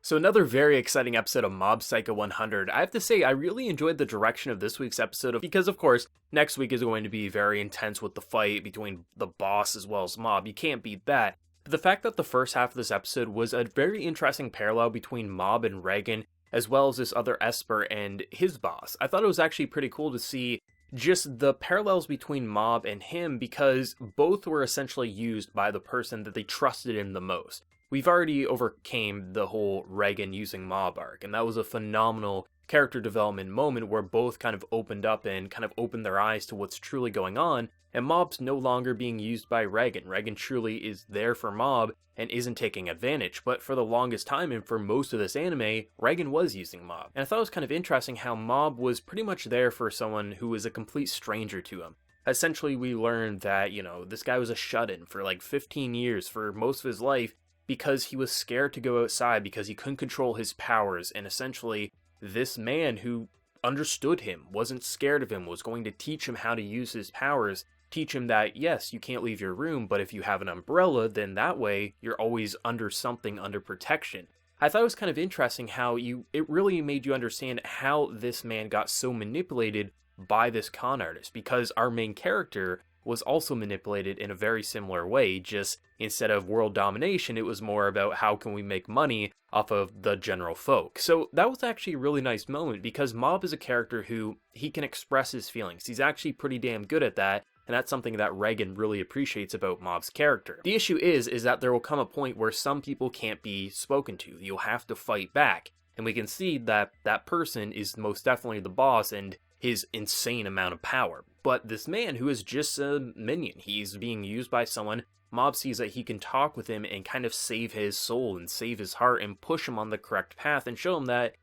So another very exciting episode of Mob Psycho 100. I have to say, I really enjoyed the direction of this week's episode because, of course, next week is going to be very intense with the fight between the boss as well as Mob. You can't beat that. But the fact that the first half of this episode was a very interesting parallel between Mob and Reagan, as well as this other Esper and his boss. I thought it was actually pretty cool to see just the parallels between Mob and him because both were essentially used by the person that they trusted in the most. We've already overcame the whole Reagan using Mob arc, and that was a phenomenal character development moment where both kind of opened up and kind of opened their eyes to what's truly going on, and Mob's no longer being used by Reagan. Reagan truly is there for Mob and isn't taking advantage, but for the longest time and for most of this anime, Reagan was using Mob. And I thought it was kind of interesting how Mob was pretty much there for someone who was a complete stranger to him. Essentially, we learned that, this guy was a shut-in for like 15 years, for most of his life, because he was scared to go outside because he couldn't control his powers, and essentially this man who understood him, wasn't scared of him, was going to teach him how to use his powers, teach him that yes, you can't leave your room, but if you have an umbrella, then that way you're always under something, under protection. I thought it was kind of interesting how it really made you understand how this man got so manipulated by this con artist, because our main character was also manipulated in a very similar way, just instead of world domination, it was more about how can we make money off of the general folk. So that was actually a really nice moment because Mob is a character who he can express his feelings. He's actually pretty damn good at that, and that's something that Reagan really appreciates about Mob's character. The issue is that there will come a point where some people can't be spoken to. You'll have to fight back, and we can see that that person is most definitely the boss and his insane amount of power. But this man who is just a minion, he's being used by someone. Mob sees that he can talk with him and kind of save his soul and save his heart and push him on the correct path and show him that,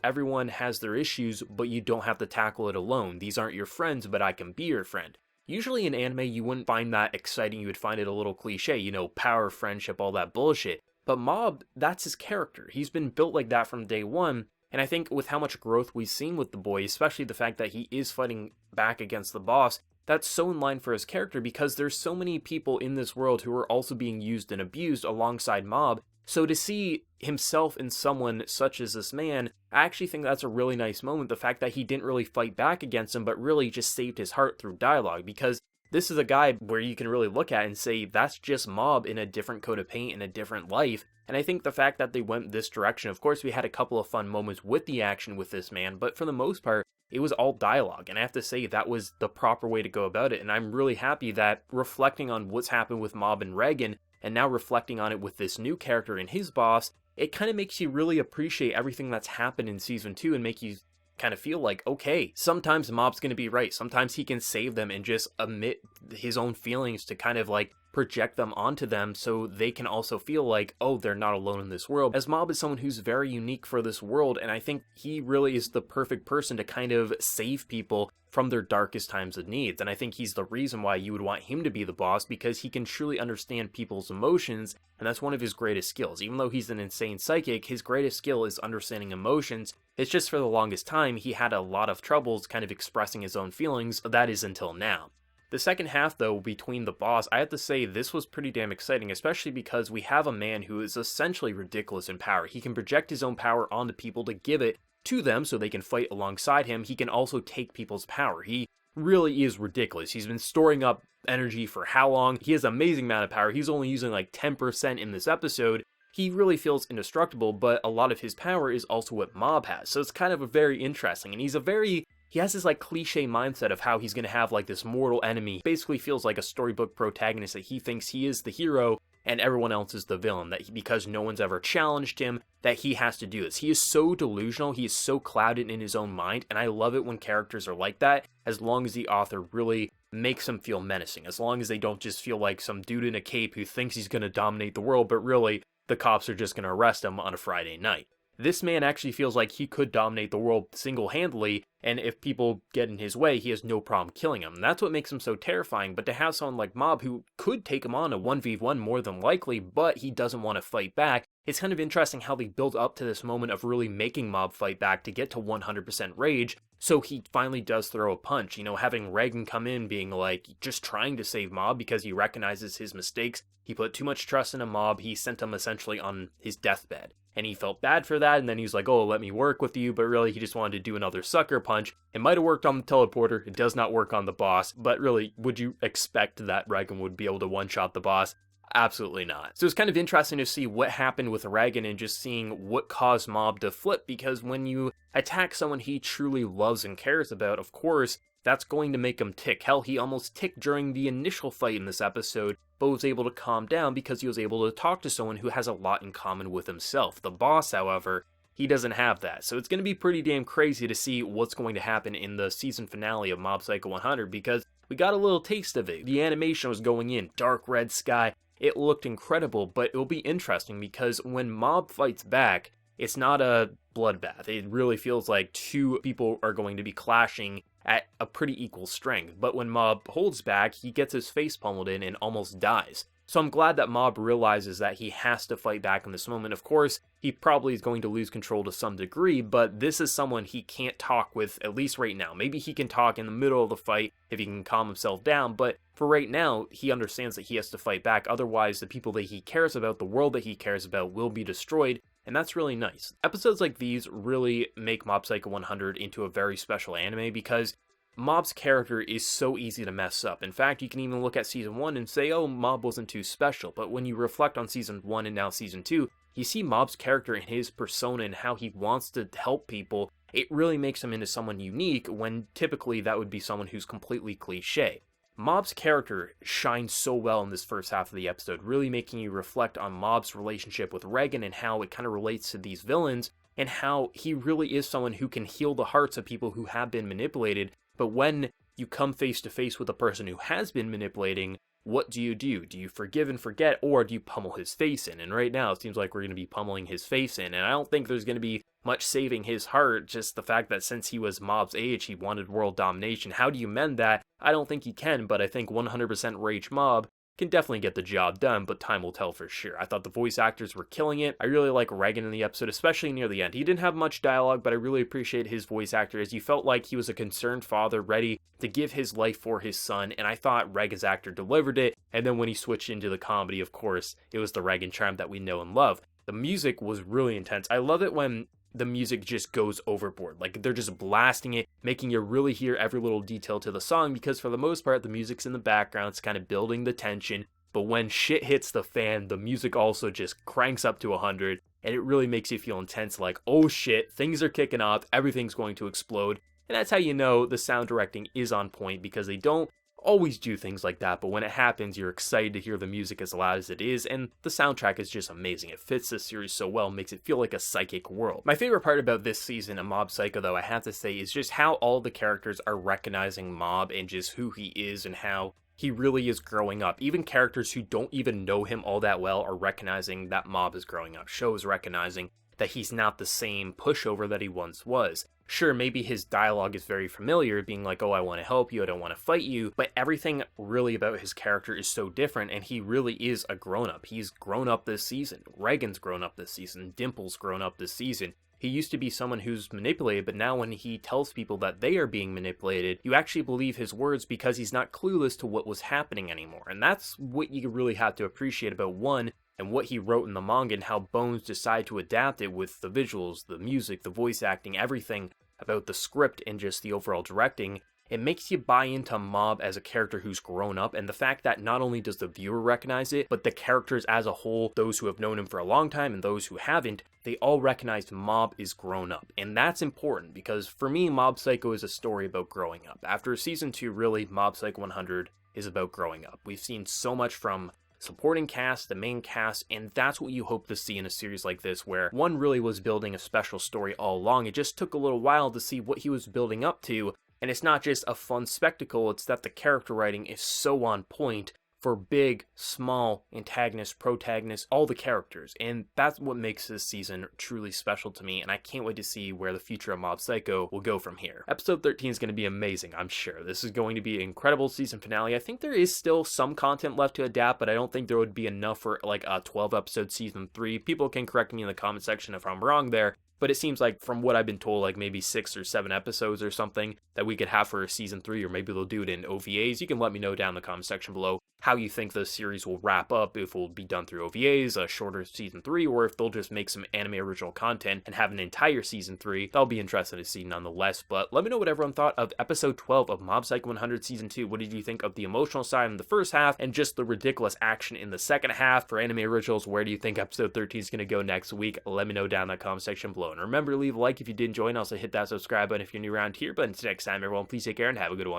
everyone has their issues, but you don't have to tackle it alone. These aren't your friends, but I can be your friend. Usually in anime, you wouldn't find that exciting. You would find it a little cliche, power, friendship, all that bullshit. But Mob, that's his character. He's been built like that from day one. And I think with how much growth we've seen with the boy, especially the fact that he is fighting back against the boss, that's so in line for his character because there's so many people in this world who are also being used and abused alongside Mob. So to see himself in someone such as this man, I actually think that's a really nice moment. The fact that he didn't really fight back against him, but really just saved his heart through dialogue, because this is a guy where you can really look at and say that's just Mob in a different coat of paint, in a different life. And I think the fact that they went this direction, of course we had a couple of fun moments with the action with this man, but for the most part, it was all dialogue. And I have to say that was the proper way to go about it. And I'm really happy that reflecting on what's happened with Mob and Reagan, and now reflecting on it with this new character and his boss, it kind of makes you really appreciate everything that's happened in Season 2 and make you kind of feel like, okay, sometimes Mob's going to be right. Sometimes he can save them and just admit his own feelings to kind of like project them onto them so they can also feel like, oh, they're not alone in this world. As Mob is someone who's very unique for this world, and I think he really is the perfect person to kind of save people from their darkest times of needs. And I think he's the reason why you would want him to be the boss, because he can truly understand people's emotions, and that's one of his greatest skills. Even though he's an insane psychic, his greatest skill is understanding emotions. It's just for the longest time, he had a lot of troubles kind of expressing his own feelings. That is until now. The second half, though, between the boss, I have to say this was pretty damn exciting, especially because we have a man who is essentially ridiculous in power. He can project his own power onto people to give it to them so they can fight alongside him. He can also take people's power. He really is ridiculous. He's been storing up energy for how long? He has an amazing amount of power. He's only using like 10% in this episode. He really feels indestructible, but a lot of his power is also what Mob has. So it's kind of a very interesting, and he has this like cliche mindset of how he's going to have like this mortal enemy. Basically feels like a storybook protagonist that he thinks he is the hero and everyone else is the villain, that because no one's ever challenged him, that he has to do this. He is so delusional, he is so clouded in his own mind, and I love it when characters are like that, as long as the author really makes them feel menacing, as long as they don't just feel like some dude in a cape who thinks he's going to dominate the world, but really the cops are just going to arrest him on a Friday night. This man actually feels like he could dominate the world single-handedly, and if people get in his way, he has no problem killing them. And that's what makes him so terrifying, but to have someone like Mob who could take him on a 1v1 more than likely, but he doesn't want to fight back, it's kind of interesting how they build up to this moment of really making Mob fight back to get to 100% rage, so he finally does throw a punch, having Reigen come in being like, just trying to save Mob because he recognizes his mistakes. He put too much trust in a Mob, he sent him essentially on his deathbed. And he felt bad for that, and then he was like, oh, let me work with you, but really he just wanted to do another sucker punch. It might have worked on the teleporter, it does not work on the boss, but really, would you expect that Reigen would be able to one-shot the boss? Absolutely not. So it's kind of interesting to see what happened with Reigen and just seeing what caused Mob to flip, because when you attack someone he truly loves and cares about, of course, that's going to make him tick. Hell, he almost ticked during the initial fight in this episode, but was able to calm down because he was able to talk to someone who has a lot in common with himself. The boss, however, he doesn't have that. So it's going to be pretty damn crazy to see what's going to happen in the season finale of Mob Psycho 100, because we got a little taste of it. The animation was going in, dark red sky. It looked incredible, but it'll be interesting because when Mob fights back, it's not a bloodbath. It really feels like two people are going to be clashing at a pretty equal strength. But when Mob holds back, he gets his face pummeled in and almost dies. So I'm glad that Mob realizes that he has to fight back in this moment. Of course, he probably is going to lose control to some degree, but this is someone he can't talk with, at least right now. Maybe he can talk in the middle of the fight if he can calm himself down, but for right now, he understands that he has to fight back. Otherwise, the people that he cares about, the world that he cares about, will be destroyed, and that's really nice. Episodes like these really make Mob Psycho 100 into a very special anime because Mob's character is so easy to mess up. In fact, you can even look at Season 1 and say, oh, Mob wasn't too special, but when you reflect on Season 1 and now Season 2, you see Mob's character and his persona and how he wants to help people. It really makes him into someone unique when typically that would be someone who's completely cliche. Mob's character shines so well in this first half of the episode, really making you reflect on Mob's relationship with Reigen and how it kind of relates to these villains, and how he really is someone who can heal the hearts of people who have been manipulated. But when you come face to face with a person who has been manipulating, what do? Do you forgive and forget, or do you pummel his face in? And right now, it seems like we're going to be pummeling his face in, and I don't think there's going to be much saving his heart, just the fact that since he was Mob's age, he wanted world domination. How do you mend that? I don't think he can, but I think 100% Rage Mob can definitely get the job done, but time will tell for sure. I thought the voice actors were killing it. I really like Reigen in the episode, especially near the end. He didn't have much dialogue, but I really appreciate his voice actor, as you felt like he was a concerned father ready to give his life for his son, and I thought Reigen's actor delivered it, and then when he switched into the comedy, of course, it was the Reigen charm that we know and love. The music was really intense. I love it when the music just goes overboard. Like, they're just blasting it, making you really hear every little detail to the song, because for the most part, the music's in the background, it's kind of building the tension, but when shit hits the fan, the music also just cranks up to 100, and it really makes you feel intense, like, oh shit, things are kicking off, everything's going to explode, and that's how you know the sound directing is on point, because they don't always do things like that, but when it happens, you're excited to hear the music as loud as it is, and the soundtrack is just amazing. It fits the series so well, makes it feel like a psychic world. My favorite part about this season of Mob Psycho, though, I have to say, is just how all the characters are recognizing Mob and just who he is and how he really is growing up. Even characters who don't even know him all that well are recognizing that Mob is growing up. Sho is recognizing that he's not the same pushover that he once was. Sure, maybe his dialogue is very familiar, being like, oh, I want to help you, I don't want to fight you, but everything really about his character is so different, and he really is a grown-up. He's grown up this season. Reigen's grown up this season. Dimple's grown up this season. He used to be someone who's manipulated, but now when he tells people that they are being manipulated, you actually believe his words because he's not clueless to what was happening anymore. And that's what you really have to appreciate about one, and what he wrote in the manga, and how Bones decided to adapt it with the visuals, the music, the voice acting, everything about the script and just the overall directing. It makes you buy into Mob as a character who's grown up, and the fact that not only does the viewer recognize it, but the characters as a whole, those who have known him for a long time and those who haven't, they all recognize Mob is grown up. And that's important, because for me, Mob Psycho is a story about growing up. After Season 2, really, Mob Psycho 100 is about growing up. We've seen so much from supporting cast, the main cast, and that's what you hope to see in a series like this, where one really was building a special story all along. It just took a little while to see what he was building up to, and it's not just a fun spectacle, it's that the character writing is so on point for big, small, antagonists, protagonists, all the characters. And that's what makes this season truly special to me, and I can't wait to see where the future of Mob Psycho will go from here. Episode 13 is going to be amazing, I'm sure. This is going to be an incredible season finale. I think there is still some content left to adapt, but I don't think there would be enough for like a 12-episode season 3. People can correct me in the comment section if I'm wrong there. But it seems like, from what I've been told, like maybe 6 or 7 episodes or something that we could have for season 3, or maybe they'll do it in OVAs. You can let me know down in the comment section below how you think the series will wrap up, if it will be done through OVAs, a shorter season 3, or if they'll just make some anime original content and have an entire season 3. That'll be interesting to see nonetheless. But let me know what everyone thought of episode 12 of Mob Psycho 100 season 2. What did you think of the emotional side in the first half and just the ridiculous action in the second half? For anime originals, where do you think episode 13 is going to go next week? Let me know down in the comment section below. And remember, leave a like if you did enjoy, and also hit that subscribe button if you're new around here. But until next time, everyone, please take care and have a good one.